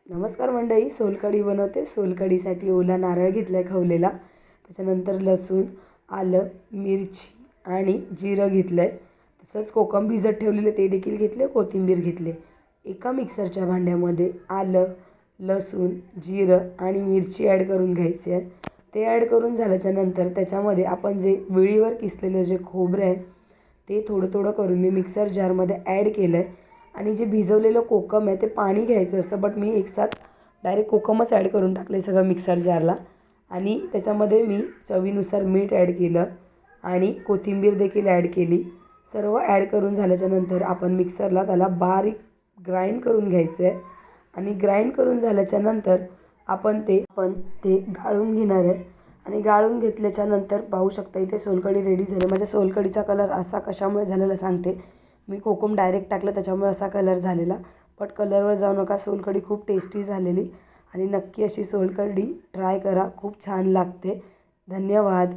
नमस्कार मंडळी, सोलकढी बनवते. सोलकढीसाठी ओला नारळ घेतला आहे खवलेला. त्याच्यानंतर लसूण, आलं, मिरची आणि जिरं घेतलं आहे. तसंच कोकम भिजत ठेवलेले ते देखील घेतले. कोथिंबीर घेतले. एका मिक्सरच्या भांड्यामध्ये आलं, लसूण, जिरं आणि मिरची ॲड करून घ्यायची आहे. ते ॲड करून झाल्याच्यानंतर त्याच्यामध्ये आपण जे विळीवर किसलेलं जे खोबरं आहे ते थोडं थोडं करून मी मिक्सर जारमध्ये ॲड केलं आहे. आणि जे भिजवलेलं कोकम आहे ते पाणी घ्यायचं असतं, बट मी एकसाथ डायरेक्ट कोकमच ॲड करून टाकले सगळं मिक्सर जारला. आणि त्याच्यामध्ये मी चवीनुसार मीठ ॲड केलं आणि कोथिंबीर देखील ॲड केली. सर्व ॲड करून झाल्याच्यानंतर आपण मिक्सरला त्याला बारीक ग्राइंड करून घ्यायचं आहे. आणि ग्राइंड करून झाल्याच्यानंतर आपण ते गाळून घेणार आहे. आणि गाळून घेतल्याच्यानंतर पाहू शकता इथे सोलकढी रेडी झाली. माझ्या सोलकढीचा कलर असा कशामुळे झालेला सांगते. मी कोकम डायरेक्ट टाकलं त्याच्यामुळे असा कलर झालेला. बट कलरवर जाऊ नका, सोलकढी खूप टेस्टी झालेली. आणि नक्की अशी सोलकढी ट्राय करा, खूप छान लागते. धन्यवाद.